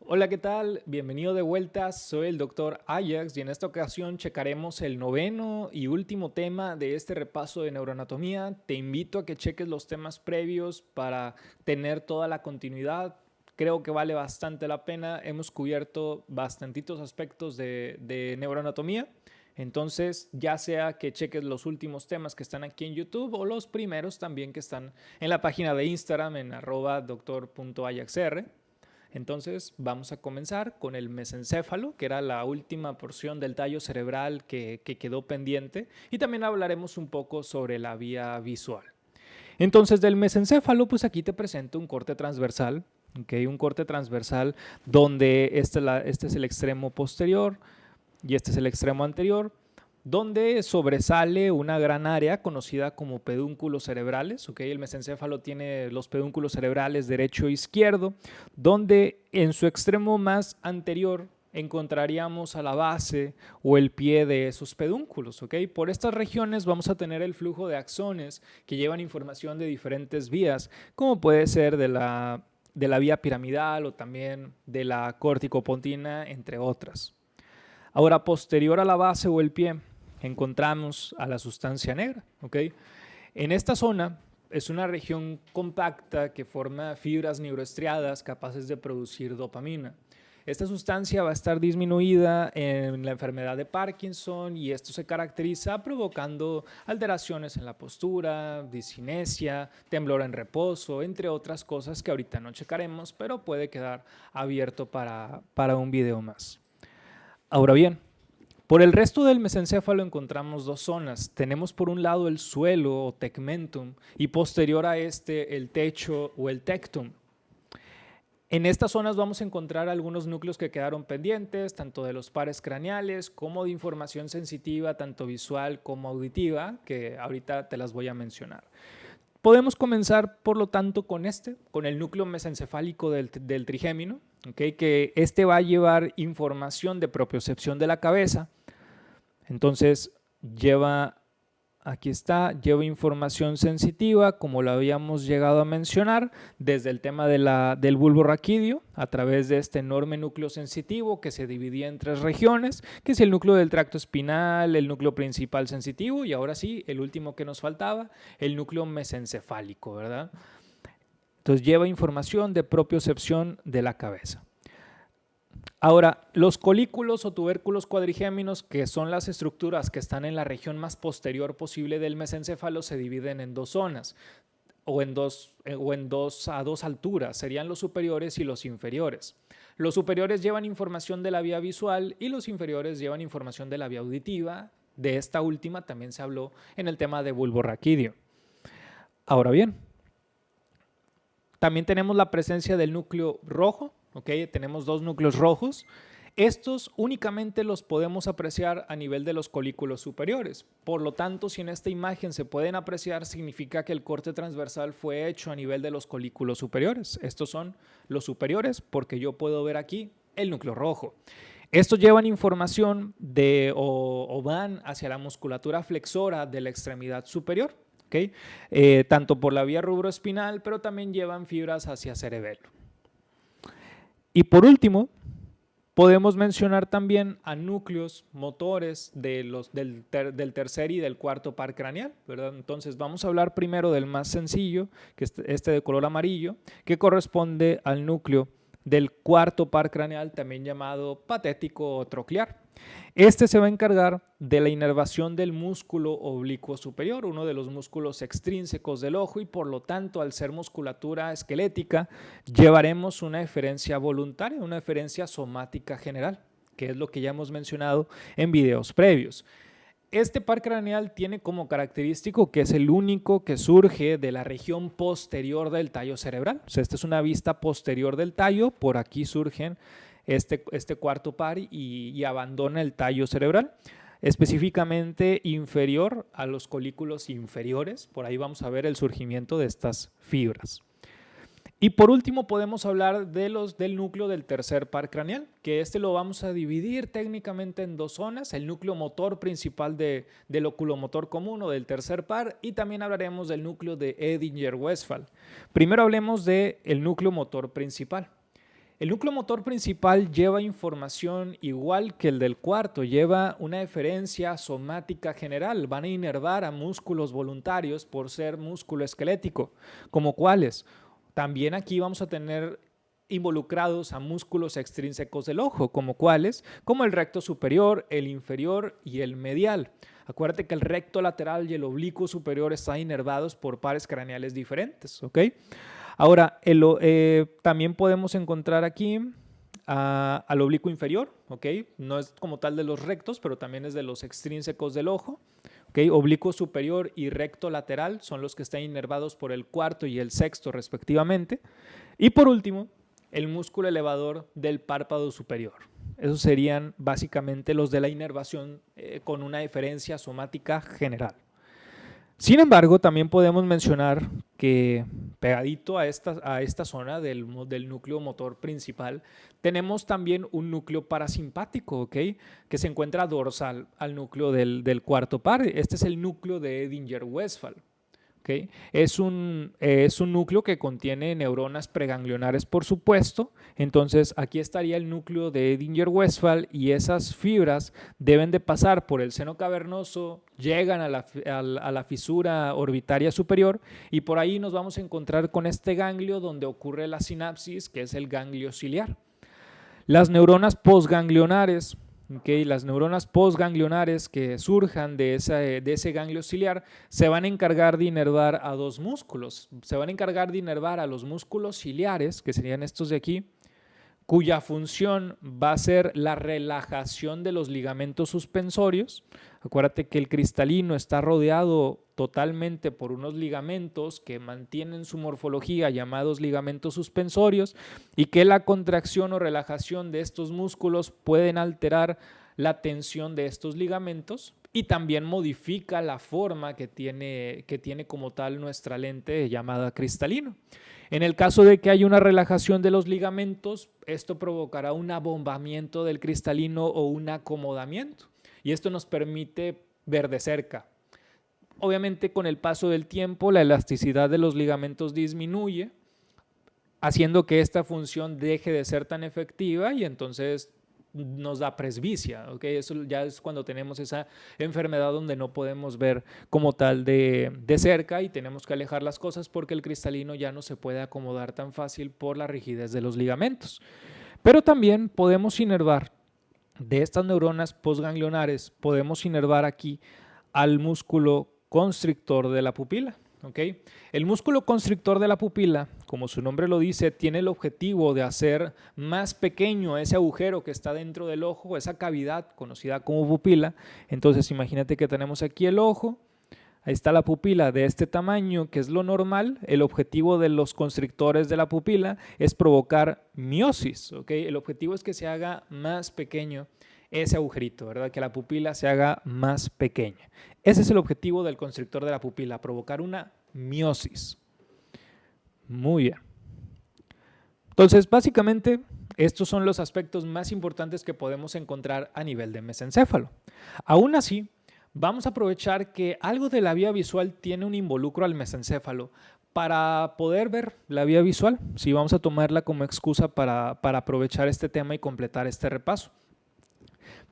Hola, ¿qué tal? Bienvenido de vuelta, soy el doctor Ajax y en esta ocasión checaremos el noveno y último tema de este repaso de neuroanatomía. Te invito a que cheques los temas previos para tener toda la continuidad. Creo que vale bastante la pena. Hemos cubierto bastantitos aspectos de neuroanatomía. Entonces, ya sea que cheques los últimos temas que están aquí en YouTube o los primeros también que están en la página de Instagram en @doctor.ajaxr. Entonces vamos a comenzar con el mesencéfalo, que era la última porción del tallo cerebral que quedó pendiente, y también hablaremos un poco sobre la vía visual. Entonces del mesencéfalo, pues aquí te presento un corte transversal, ¿okay? Un corte transversal donde este es el extremo posterior y este es el extremo anterior, donde sobresale una gran área conocida como pedúnculos cerebrales. ¿Okay? El mesencéfalo tiene los pedúnculos cerebrales derecho e izquierdo, donde en su extremo más anterior encontraríamos a la base o el pie de esos pedúnculos. ¿Okay? Por estas regiones vamos a tener el flujo de axones que llevan información de diferentes vías, como puede ser de la vía piramidal o también de la corticopontina, entre otras. Ahora, posterior a la base o el pie, encontramos a la sustancia negra. ¿Okay? En esta zona es una región compacta que forma fibras neuroestriadas capaces de producir dopamina. Esta sustancia va a estar disminuida en la enfermedad de Parkinson y esto se caracteriza provocando alteraciones en la postura, discinesia, temblor en reposo, entre otras cosas que ahorita no checaremos, pero puede quedar abierto para un video más. Ahora bien, por el resto del mesencéfalo encontramos dos zonas. Tenemos por un lado el suelo o tegmentum y posterior a este el techo o el tectum. En estas zonas vamos a encontrar algunos núcleos que quedaron pendientes, tanto de los pares craneales como de información sensitiva, tanto visual como auditiva, que ahorita te las voy a mencionar. Podemos comenzar, por lo tanto, con el núcleo mesencefálico del trigémino, ¿okay? Que este va a llevar información de propiocepción de la cabeza. Entonces, aquí está, lleva información sensitiva, como lo habíamos llegado a mencionar, desde el tema del bulbo raquídeo, a través de este enorme núcleo sensitivo que se dividía en tres regiones, que es el núcleo del tracto espinal, el núcleo principal sensitivo y ahora sí, el último que nos faltaba, el núcleo mesencefálico, ¿verdad? Entonces lleva información de propiocepción de la cabeza. Ahora, los colículos o tubérculos cuadrigéminos, que son las estructuras que están en la región más posterior posible del mesencéfalo, se dividen en dos zonas o en dos alturas, serían los superiores y los inferiores. Los superiores llevan información de la vía visual y los inferiores llevan información de la vía auditiva. De esta última también se habló en el tema de bulbo raquídeo. Ahora bien, también tenemos la presencia del núcleo rojo. ¿Okay? Tenemos dos núcleos rojos. Estos únicamente los podemos apreciar a nivel de los colículos superiores. Por lo tanto, si en esta imagen se pueden apreciar, significa que el corte transversal fue hecho a nivel de los colículos superiores. Estos son los superiores porque yo puedo ver aquí el núcleo rojo. Estos llevan información o van hacia la musculatura flexora de la extremidad superior. ¿Okay? Tanto por la vía rubroespinal, pero también llevan fibras hacia cerebelo. Y por último, podemos mencionar también a núcleos motores del tercer y del cuarto par craneal, ¿verdad? Entonces vamos a hablar primero del más sencillo, que es este de color amarillo, que corresponde al núcleo del cuarto par craneal, también llamado patético o troclear. Este se va a encargar de la inervación del músculo oblicuo superior, uno de los músculos extrínsecos del ojo, y por lo tanto, al ser musculatura esquelética, llevaremos una eferencia voluntaria, una eferencia somática general, que es lo que ya hemos mencionado en videos previos. Este par craneal tiene como característico que es el único que surge de la región posterior del tallo cerebral. O sea, esta es una vista posterior del tallo, por aquí surgen este cuarto par y abandona el tallo cerebral, específicamente inferior a los colículos inferiores. Por ahí vamos a ver el surgimiento de estas fibras. Y por último podemos hablar del núcleo del tercer par craneal, que lo vamos a dividir técnicamente en dos zonas, el núcleo motor principal del oculomotor común o del tercer par, y también hablaremos del núcleo de Edinger-Westphal. Primero hablemos del núcleo motor principal. El núcleo motor principal lleva información igual que el del cuarto, lleva una eferencia somática general, van a inervar a músculos voluntarios por ser músculo esquelético, como cuáles. También aquí vamos a tener involucrados a músculos extrínsecos del ojo, como cuáles, como el recto superior, el inferior y el medial. Acuérdate que el recto lateral y el oblicuo superior están inervados por pares craneales diferentes, ¿ok? Ahora, también podemos encontrar aquí al oblicuo inferior, ¿ok? No es como tal de los rectos, pero también es de los extrínsecos del ojo, ¿ok? Oblicuo superior y recto lateral son los que están inervados por el cuarto y el sexto respectivamente. Y por último, el músculo elevador del párpado superior. Esos serían básicamente los de la inervación con una eferencia somática general. Sin embargo, también podemos mencionar que pegadito a esta zona del núcleo motor principal, tenemos también un núcleo parasimpático, ¿ok? Que se encuentra dorsal al núcleo del cuarto par. Este es el núcleo de Edinger-Westphal. ¿Okay? Es un núcleo que contiene neuronas preganglionares, por supuesto. Entonces, aquí estaría el núcleo de Edinger-Westphal y esas fibras deben de pasar por el seno cavernoso, llegan a la fisura orbitaria superior y por ahí nos vamos a encontrar con este ganglio donde ocurre la sinapsis, que es el ganglio ciliar. Las neuronas postganglionares, ¿okay? Las neuronas postganglionares que surjan de ese ganglio ciliar se van a encargar de inervar a dos músculos. Se van a encargar de inervar a los músculos ciliares, que serían estos de aquí, cuya función va a ser la relajación de los ligamentos suspensorios. Acuérdate que el cristalino está rodeado totalmente por unos ligamentos que mantienen su morfología llamados ligamentos suspensorios y que la contracción o relajación de estos músculos pueden alterar la tensión de estos ligamentos y también modifica la forma que tiene como tal nuestra lente llamada cristalino. En el caso de que haya una relajación de los ligamentos, esto provocará un abombamiento del cristalino o un acomodamiento y esto nos permite ver de cerca. Obviamente con el paso del tiempo la elasticidad de los ligamentos disminuye, haciendo que esta función deje de ser tan efectiva y entonces nos da presbicia, ¿ok? Eso ya es cuando tenemos esa enfermedad donde no podemos ver como tal de cerca y tenemos que alejar las cosas porque el cristalino ya no se puede acomodar tan fácil por la rigidez de los ligamentos. Pero también podemos inervar de estas neuronas postganglionares, podemos inervar aquí al músculo constrictor de la pupila. ¿Okay? El músculo constrictor de la pupila, como su nombre lo dice, tiene el objetivo de hacer más pequeño ese agujero que está dentro del ojo, esa cavidad conocida como pupila. Entonces imagínate que tenemos aquí el ojo, ahí está la pupila de este tamaño, que es lo normal. El objetivo de los constrictores de la pupila es provocar miosis. ¿Okay? El objetivo es que se haga más pequeño ese agujerito, ¿verdad? Que la pupila se haga más pequeña. Ese es el objetivo del constrictor de la pupila, provocar una miosis. Muy bien. Entonces, básicamente, estos son los aspectos más importantes que podemos encontrar a nivel de mesencéfalo. Aún así, vamos a aprovechar que algo de la vía visual tiene un involucro al mesencéfalo para poder ver la vía visual. Sí, vamos a tomarla como excusa para aprovechar este tema y completar este repaso.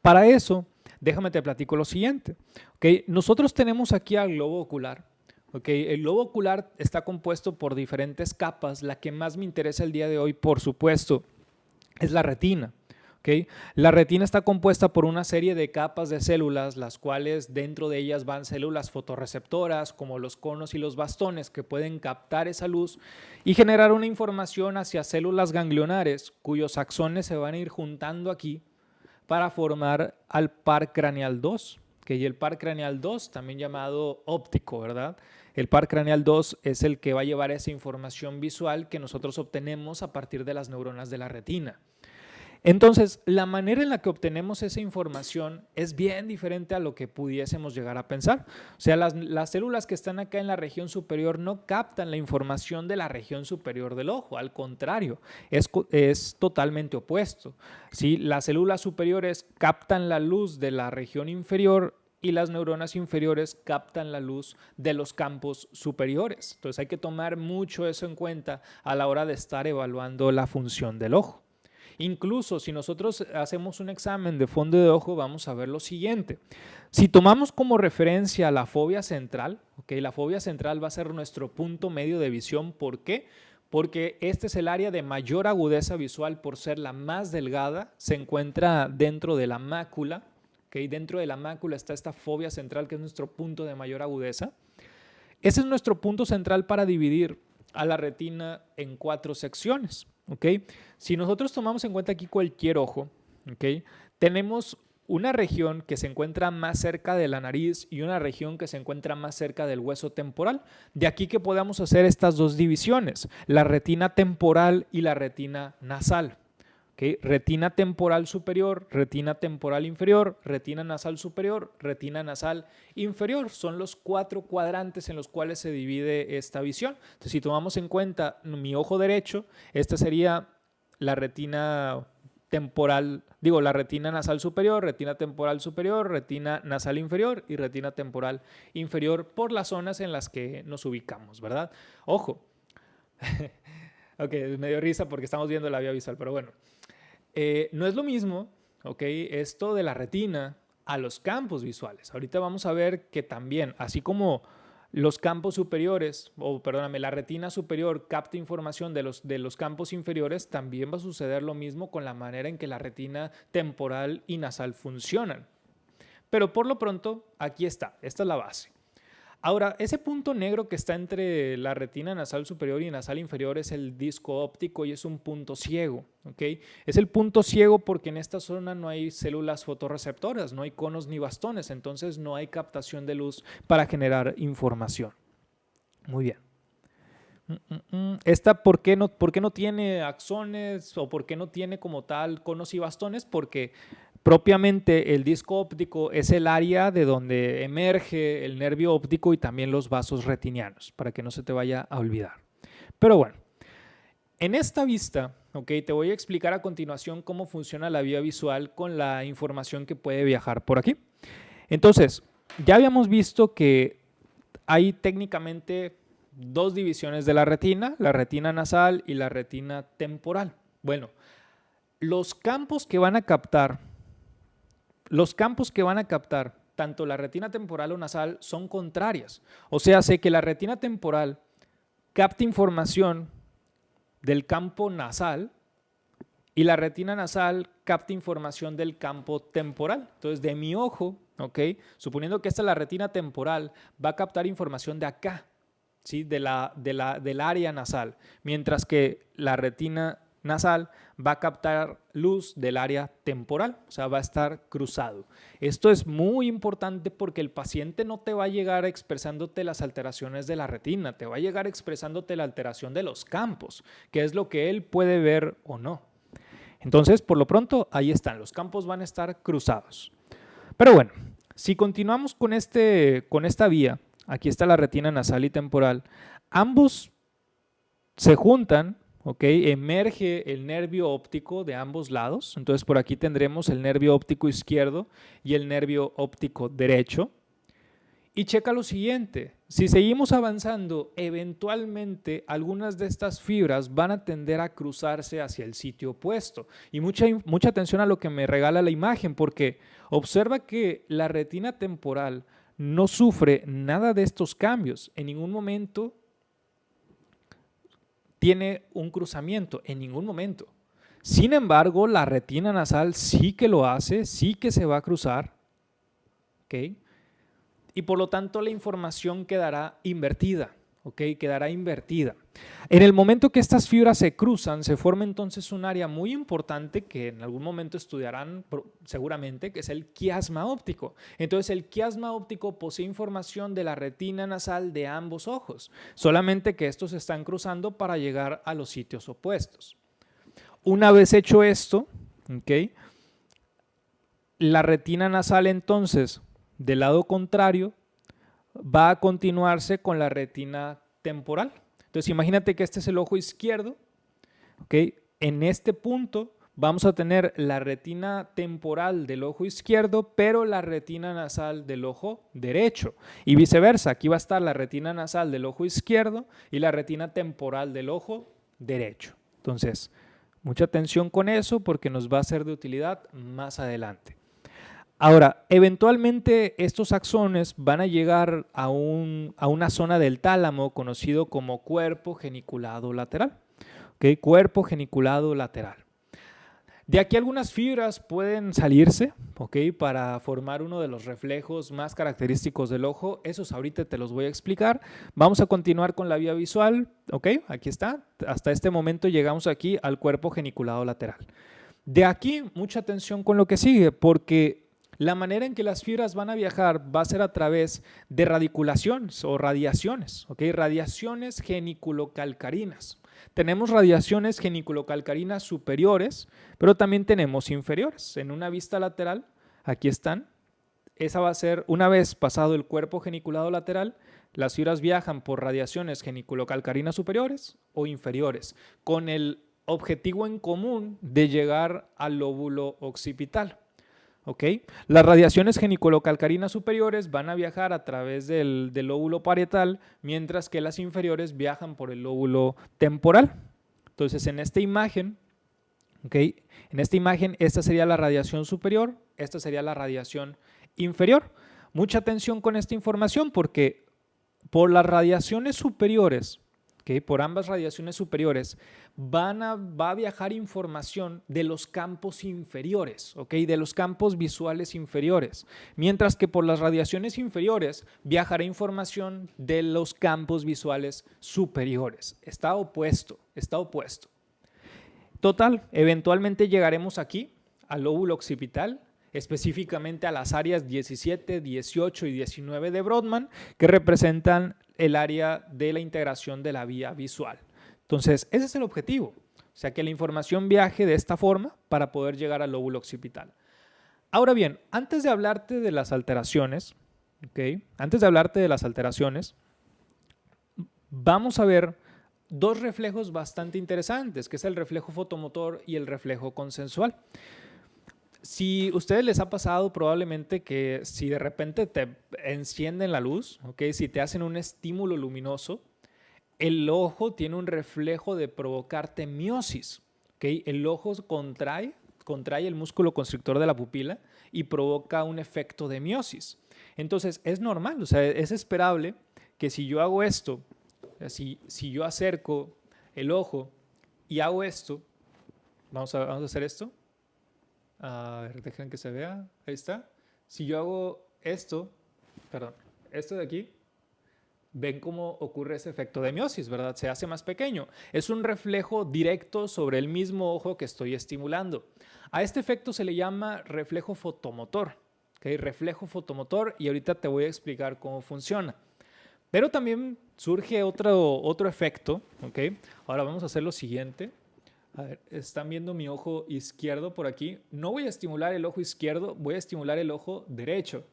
Para eso, déjame te platico lo siguiente. ¿Okay? Nosotros tenemos aquí al globo ocular. ¿Okay? El globo ocular está compuesto por diferentes capas. La que más me interesa el día de hoy, por supuesto, es la retina. ¿Okay? La retina está compuesta por una serie de capas de células, las cuales dentro de ellas van células fotorreceptoras, como los conos y los bastones, que pueden captar esa luz y generar una información hacia células ganglionares, cuyos axones se van a ir juntando aquí para formar al par craneal 2, que y el par craneal 2, también llamado óptico, ¿verdad? El par craneal 2 es el que va a llevar esa información visual que nosotros obtenemos a partir de las neuronas de la retina. Entonces, la manera en la que obtenemos esa información es bien diferente a lo que pudiésemos llegar a pensar. O sea, las células que están acá en la región superior no captan la información de la región superior del ojo, al contrario, es totalmente opuesto. ¿Sí? Las células superiores captan la luz de la región inferior y las neuronas inferiores captan la luz de los campos superiores. Entonces hay que tomar mucho eso en cuenta a la hora de estar evaluando la función del ojo. Incluso si nosotros hacemos un examen de fondo de ojo, vamos a ver lo siguiente. Si tomamos como referencia la fobia central, ¿okay? La fobia central va a ser nuestro punto medio de visión. ¿Por qué? Porque este es el área de mayor agudeza visual por ser la más delgada, se encuentra dentro de la mácula, ¿okay? Dentro de la mácula está esta fobia central que es nuestro punto de mayor agudeza. Ese es nuestro punto central para dividir a la retina en 4 secciones, ¿ok? Si nosotros tomamos en cuenta aquí cualquier ojo, ¿ok? Tenemos una región que se encuentra más cerca de la nariz y una región que se encuentra más cerca del hueso temporal. De aquí que podamos hacer estas dos divisiones, la retina temporal y la retina nasal. ¿Okay? Retina temporal superior, retina temporal inferior, retina nasal superior, retina nasal inferior. Son los 4 cuadrantes en los cuales se divide esta visión. Entonces, si tomamos en cuenta mi ojo derecho, esta sería la retina temporal, la retina nasal superior, retina temporal superior, retina nasal inferior y retina temporal inferior por las zonas en las que nos ubicamos, ¿verdad? Ojo. Ok, me dio risa porque estamos viendo la vía visual, pero bueno. No es lo mismo, ¿okay? Esto de la retina a los campos visuales. Ahorita vamos a ver que también, así como los campos superiores, la retina superior capta información de los campos inferiores, también va a suceder lo mismo con la manera en que la retina temporal y nasal funcionan. Pero por lo pronto, aquí está, esta es la base. Ahora, ese punto negro que está entre la retina nasal superior y nasal inferior es el disco óptico y es un punto ciego, ¿ok? Es el punto ciego porque en esta zona no hay células fotorreceptoras, no hay conos ni bastones, entonces no hay captación de luz para generar información. Muy bien. Esta, ¿por qué no tiene axones o por qué no tiene como tal conos y bastones? Porque propiamente el disco óptico es el área de donde emerge el nervio óptico y también los vasos retinianos, para que no se te vaya a olvidar. Pero bueno, en esta vista, ¿okay? Te voy a explicar a continuación cómo funciona la vía visual con la información que puede viajar por aquí. Entonces, ya habíamos visto que hay técnicamente 2 divisiones de la retina nasal y la retina temporal. Bueno, los campos que van a captar tanto la retina temporal o nasal son contrarias. O sea, sé que la retina temporal capta información del campo nasal y la retina nasal capta información del campo temporal. Entonces, de mi ojo, ¿ok? Suponiendo que esta es la retina temporal, va a captar información de acá, ¿sí? del área nasal, mientras que la retina nasal va a captar luz del área temporal, o sea, va a estar cruzado. Esto es muy importante porque el paciente no te va a llegar expresándote las alteraciones de la retina, te va a llegar expresándote la alteración de los campos, que es lo que él puede ver o no. Entonces, por lo pronto, ahí están, los campos van a estar cruzados. Pero bueno, si continuamos con esta vía, aquí está la retina nasal y temporal, ambos se juntan, ¿ok? Emerge el nervio óptico de ambos lados, entonces por aquí tendremos el nervio óptico izquierdo y el nervio óptico derecho. Y checa lo siguiente, si seguimos avanzando, eventualmente algunas de estas fibras van a tender a cruzarse hacia el sitio opuesto. Y mucha atención a lo que me regala la imagen, porque observa que la retina temporal no sufre nada de estos cambios. En ningún momento tiene un cruzamiento, en ningún momento. Sin embargo, la retina nasal sí que lo hace, sí que se va a cruzar, ¿ok? Y por lo tanto la información quedará invertida, ¿ok? Quedará invertida. En el momento que estas fibras se cruzan, se forma entonces un área muy importante que en algún momento estudiarán seguramente, que es el quiasma óptico. Entonces el quiasma óptico posee información de la retina nasal de ambos ojos, solamente que estos se están cruzando para llegar a los sitios opuestos. Una vez hecho esto, ¿ok? La retina nasal entonces del lado contrario va a continuarse con la retina temporal. Entonces imagínate que este es el ojo izquierdo, ¿okay? En este punto vamos a tener la retina temporal del ojo izquierdo, pero la retina nasal del ojo derecho. Y viceversa, aquí va a estar la retina nasal del ojo izquierdo y la retina temporal del ojo derecho. Entonces, Mucha atención con eso porque nos va a ser de utilidad más adelante. Ahora, eventualmente estos axones van a llegar a una zona del tálamo conocido como cuerpo geniculado lateral. ¿Okay? Cuerpo geniculado lateral. De aquí algunas fibras pueden salirse, ¿okay? Para formar uno de los reflejos más característicos del ojo. Esos ahorita te los voy a explicar. Vamos a continuar con la vía visual. ¿Okay? Aquí está. Hasta este momento llegamos aquí al cuerpo geniculado lateral. De aquí, mucha atención con lo que sigue, porque la manera en que las fibras van a viajar va a ser a través de radiculaciones o radiaciones, ¿okay? Radiaciones geniculocalcarinas. Tenemos radiaciones geniculocalcarinas superiores, pero también tenemos inferiores. En una vista lateral, aquí están. Esa va a ser, una vez pasado el cuerpo geniculado lateral, las fibras viajan por radiaciones geniculocalcarinas superiores o inferiores, con el objetivo en común de llegar al lóbulo occipital. ¿Okay? Las radiaciones geniculocalcarinas superiores van a viajar a través del lóbulo parietal, mientras que las inferiores viajan por el lóbulo temporal. Entonces, en esta imagen, ¿okay? En esta imagen, esta sería la radiación superior, esta sería la radiación inferior. Mucha atención con esta información porque por las radiaciones superiores, ¿okay? Por ambas radiaciones superiores va a viajar información de los campos inferiores, ¿okay? De los campos visuales inferiores, mientras que por las radiaciones inferiores viajará información de los campos visuales superiores. Está opuesto, está opuesto. Total, eventualmente llegaremos aquí al lóbulo occipital, específicamente a las áreas 17, 18 y 19 de Brodmann, que representan el área de la integración de la vía visual. Entonces, ese es el objetivo, o sea, que la información viaje de esta forma para poder llegar al lóbulo occipital. Ahora bien, antes de hablarte de las alteraciones, ¿okay? Antes de hablarte de las alteraciones, vamos a ver dos reflejos bastante interesantes, que es el reflejo fotomotor y el reflejo consensual. Si a ustedes les ha pasado probablemente que si de repente te encienden la luz, ¿okay? Si te hacen un estímulo luminoso, el ojo tiene un reflejo de provocarte miosis, ¿okay? El ojo contrae el músculo constrictor de la pupila y provoca un efecto de miosis. Entonces es normal, o sea, es esperable que si yo hago esto, si yo acerco el ojo y hago esto, vamos a hacer esto. A ver, dejen que se vea. Ahí está. Si yo hago esto, perdón, esto de aquí, ven cómo ocurre ese efecto de miosis, ¿verdad? Se hace más pequeño. Es un reflejo directo sobre el mismo ojo que estoy estimulando. A este efecto se le llama reflejo fotomotor, ¿okay? Reflejo fotomotor, y ahorita te voy a explicar cómo funciona. Pero también surge otro efecto, ¿okay? Ahora vamos a hacer lo siguiente. A ver, están viendo mi ojo izquierdo por aquí. No voy a estimular el ojo izquierdo, voy a estimular el ojo derecho.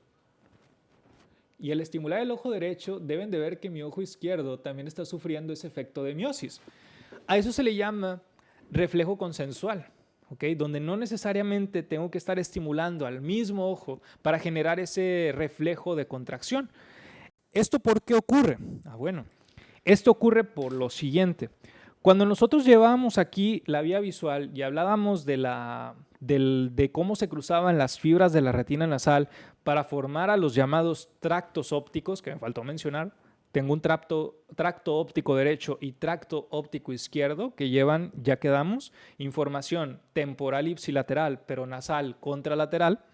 Y al estimular el ojo derecho, deben de ver que mi ojo izquierdo también está sufriendo ese efecto de miosis. A eso se le llama reflejo consensual, ¿okay? Donde no necesariamente tengo que estar estimulando al mismo ojo para generar ese reflejo de contracción. ¿Esto por qué ocurre? Bueno, esto ocurre por lo siguiente. Cuando nosotros llevábamos aquí la vía visual y hablábamos de cómo se cruzaban las fibras de la retina nasal para formar a los llamados tractos ópticos, que me faltó mencionar, tengo un tracto óptico derecho y tracto óptico izquierdo que llevan, ya quedamos, información temporal ipsilateral, pero nasal contralateral.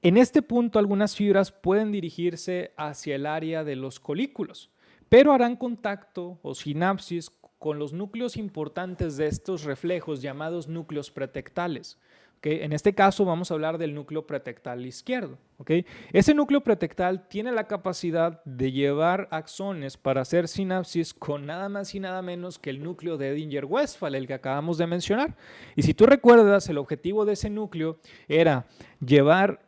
En este punto algunas fibras pueden dirigirse hacia el área de los colículos, pero harán contacto o sinapsis con los núcleos importantes de estos reflejos llamados núcleos pretectales. ¿Okay? En este caso vamos a hablar del núcleo pretectal izquierdo. ¿Okay? Ese núcleo pretectal tiene la capacidad de llevar axones para hacer sinapsis con nada más y nada menos que el núcleo de Edinger-Westphal, el que acabamos de mencionar. Y si tú recuerdas, el objetivo de ese núcleo era llevar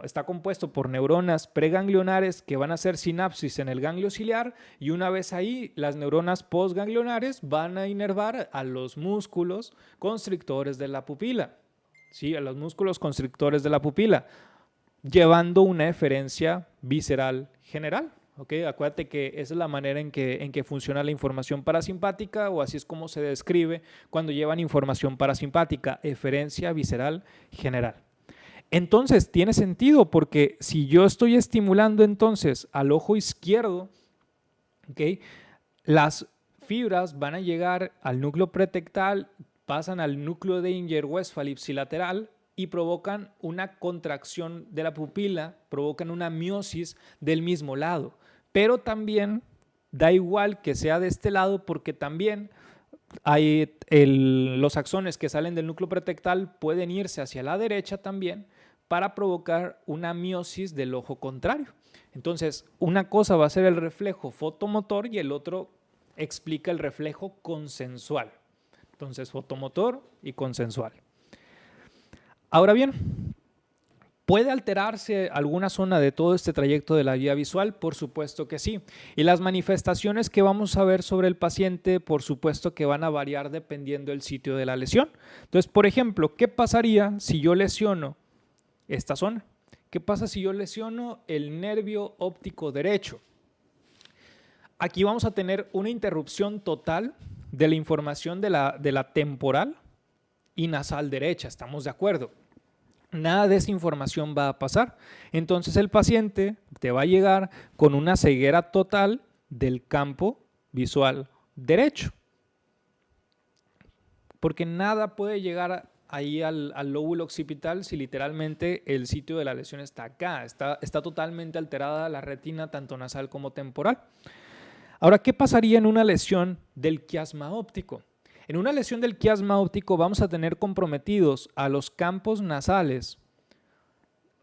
está compuesto por neuronas preganglionares que van a hacer sinapsis en el ganglio ciliar, y una vez ahí las neuronas postganglionares van a inervar a los músculos constrictores de la pupila, ¿sí? A los músculos constrictores de la pupila, llevando una eferencia visceral general. ¿ok? Acuérdate que esa es la manera en que funciona la información parasimpática, o así es como se describe cuando llevan información parasimpática, eferencia visceral general. Entonces, tiene sentido, porque si yo estoy estimulando entonces al ojo izquierdo, ¿ok?, las fibras van a llegar al núcleo pretectal, pasan al núcleo de Inger-Westphal ipsilateral y provocan una contracción de la pupila, provocan una miosis del mismo lado. Pero también da igual que sea de este lado, porque también hay los axones que salen del núcleo pretectal pueden irse hacia la derecha también para provocar una miosis del ojo contrario. Entonces, una cosa va a ser el reflejo fotomotor y el otro explica el reflejo consensual. Entonces, fotomotor y consensual. Ahora bien, ¿puede alterarse alguna zona de todo este trayecto de la vía visual? Por supuesto que sí. Y las manifestaciones que vamos a ver sobre el paciente, por supuesto que van a variar dependiendo del sitio de la lesión. Entonces, por ejemplo, ¿qué pasaría si yo lesiono esta zona? ¿Qué pasa si yo lesiono el nervio óptico derecho? Aquí vamos a tener una interrupción total de la información de la temporal y nasal derecha, ¿estamos de acuerdo? Nada de esa información va a pasar. Entonces el paciente te va a llegar con una ceguera total del campo visual derecho, porque nada puede llegar ahí al lóbulo occipital si literalmente el sitio de la lesión está acá, está totalmente alterada la retina tanto nasal como temporal. Ahora, ¿qué pasaría en una lesión del quiasma óptico? En una lesión del quiasma óptico vamos a tener comprometidos a los campos nasales,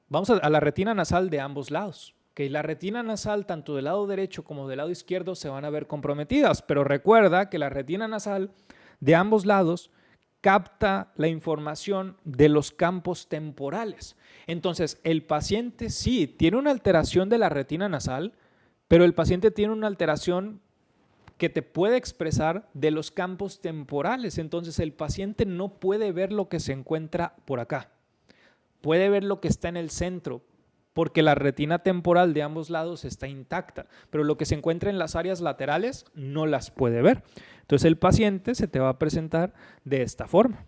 vamos a la retina nasal de ambos lados. Que la retina nasal tanto del lado derecho como del lado izquierdo se van a ver comprometidas, pero recuerda que la retina nasal de ambos lados capta la información de los campos temporales. Entonces, el paciente sí tiene una alteración de la retina nasal, pero el paciente tiene una alteración que te puede expresar de los campos temporales. Entonces, el paciente no puede ver lo que se encuentra por acá. Puede ver lo que está en el centro, porque la retina temporal de ambos lados está intacta, pero lo que se encuentra en las áreas laterales no las puede ver. Entonces el paciente se te va a presentar de esta forma.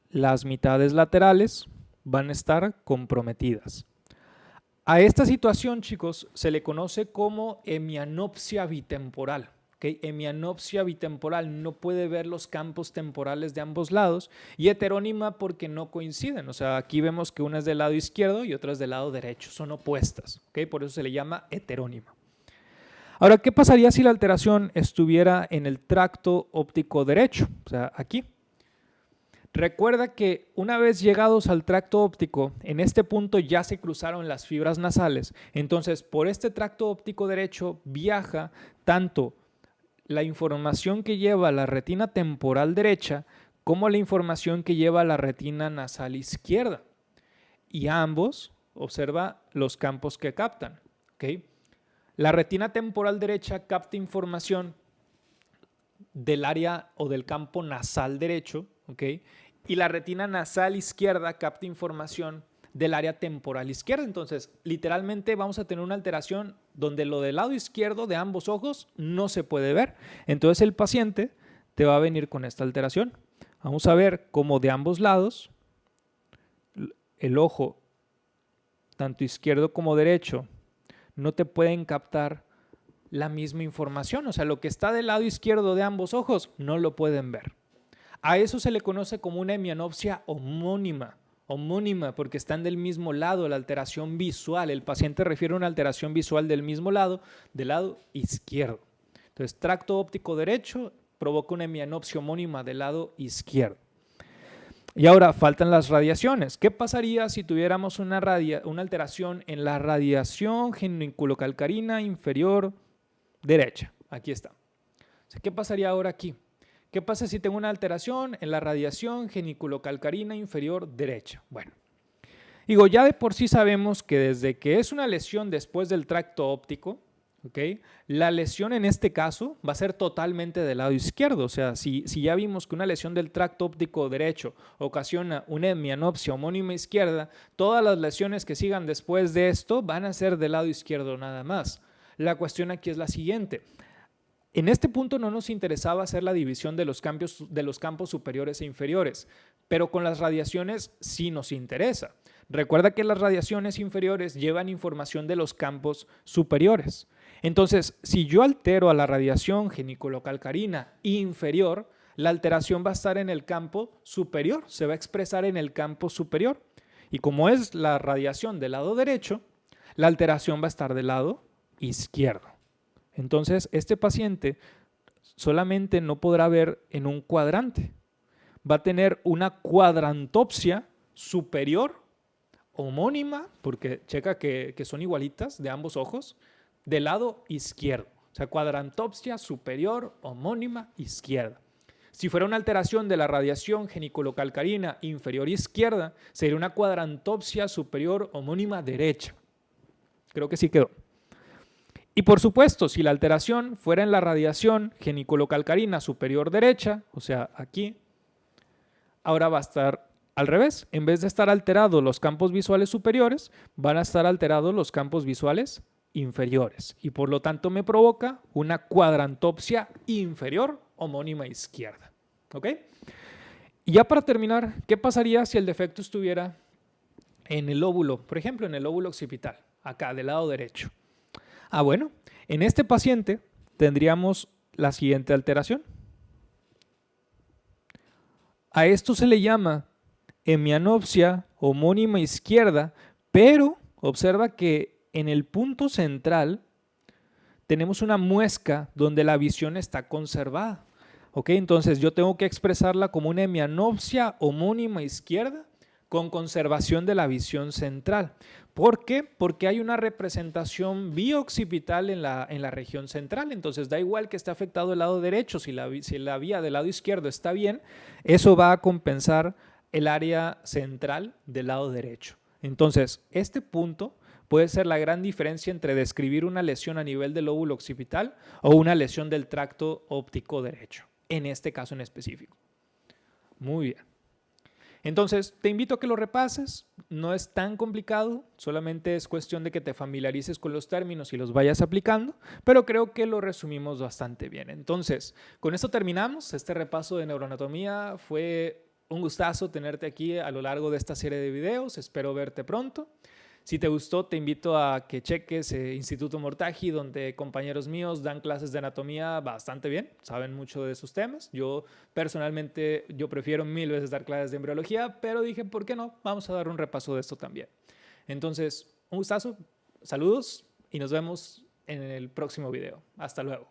Las mitades laterales van a estar comprometidas. A esta situación, chicos, se le conoce como hemianopsia bitemporal. ¿Okay? Hemianopsia bitemporal, no puede ver los campos temporales de ambos lados, y heterónima porque no coinciden. O sea, aquí vemos que una es del lado izquierdo y otra es del lado derecho, son opuestas. ¿Okay? Por eso se le llama heterónima. Ahora, ¿qué pasaría si la alteración estuviera en el tracto óptico derecho? O sea, aquí. Recuerda que una vez llegados al tracto óptico, en este punto ya se cruzaron las fibras nasales. Entonces, por este tracto óptico derecho viaja tanto la información que lleva la retina temporal derecha como la información que lleva la retina nasal izquierda. Y ambos, observa los campos que captan. ¿Okay? La retina temporal derecha capta información del área o del campo nasal derecho, ¿okay? Y la retina nasal izquierda capta información del área temporal izquierda. Entonces, literalmente vamos a tener una alteración donde lo del lado izquierdo de ambos ojos no se puede ver. Entonces, el paciente te va a venir con esta alteración. Vamos a ver cómo de ambos lados el ojo, tanto izquierdo como derecho, no te pueden captar la misma información. O sea, lo que está del lado izquierdo de ambos ojos no lo pueden ver. A eso se le conoce como una hemianopsia homónima. Homónima porque están del mismo lado, la alteración visual. El paciente refiere a una alteración visual del mismo lado, del lado izquierdo. Entonces, tracto óptico derecho provoca una hemianopsia homónima del lado izquierdo. Y ahora faltan las radiaciones. ¿Qué pasaría si tuviéramos una alteración en la radiación geniculocalcarina inferior derecha? Aquí está. O sea, ¿qué pasaría ahora aquí? ¿Qué pasa si tengo una alteración en la radiación geniculocalcarina inferior derecha? Bueno, digo, ya de por sí sabemos que desde que es una lesión después del tracto óptico, ¿ok? La lesión en este caso va a ser totalmente del lado izquierdo. O sea, si ya vimos que una lesión del tracto óptico derecho ocasiona una hemianopsia homónima izquierda, todas las lesiones que sigan después de esto van a ser del lado izquierdo nada más. La cuestión aquí es la siguiente. En este punto no nos interesaba hacer la división de los campos superiores e inferiores, pero con las radiaciones sí nos interesa. Recuerda que las radiaciones inferiores llevan información de los campos superiores. Entonces, si yo altero a la radiación geniculocalcarina inferior, la alteración va a estar en el campo superior, se va a expresar en el campo superior. Y como es la radiación del lado derecho, la alteración va a estar del lado izquierdo. Entonces, este paciente solamente no podrá ver en un cuadrante. Va a tener una cuadrantopsia superior, homónima, porque checa que son igualitas de ambos ojos, del lado izquierdo. O sea, cuadrantopsia superior, homónima, izquierda. Si fuera una alteración de la radiación geniculocalcarina inferior izquierda, sería una cuadrantopsia superior, homónima, derecha. Creo que sí quedó. Y por supuesto, si la alteración fuera en la radiación geniculocalcarina superior derecha, o sea, aquí, ahora va a estar al revés. En vez de estar alterados los campos visuales superiores, van a estar alterados los campos visuales inferiores. Y por lo tanto me provoca una cuadrantopsia inferior homónima izquierda. ¿Ok? Y ya para terminar, ¿qué pasaría si el defecto estuviera en el lóbulo? Por ejemplo, en el lóbulo occipital, acá del lado derecho. Bueno, en este paciente tendríamos la siguiente alteración. A esto se le llama hemianopsia homónima izquierda, pero observa que en el punto central tenemos una muesca donde la visión está conservada. ¿Ok? Entonces yo tengo que expresarla como una hemianopsia homónima izquierda con conservación de la visión central. ¿Por qué? Porque hay una representación bioccipital en la región central. Entonces da igual que esté afectado el lado derecho, si la vía del lado izquierdo está bien, eso va a compensar el área central del lado derecho. Entonces, este punto puede ser la gran diferencia entre describir una lesión a nivel del lóbulo occipital o una lesión del tracto óptico derecho, en este caso en específico. Muy bien. Entonces, te invito a que lo repases, no es tan complicado, solamente es cuestión de que te familiarices con los términos y los vayas aplicando, pero creo que lo resumimos bastante bien. Entonces, con esto terminamos este repaso de neuroanatomía. Fue un gustazo tenerte aquí a lo largo de esta serie de videos, espero verte pronto. Si te gustó, te invito a que cheques Instituto Mortagi, donde compañeros míos dan clases de anatomía bastante bien, saben mucho de esos temas. Yo personalmente, prefiero 1000 veces dar clases de embriología, pero dije, ¿por qué no? Vamos a dar un repaso de esto también. Entonces, un gustazo, saludos y nos vemos en el próximo video. Hasta luego.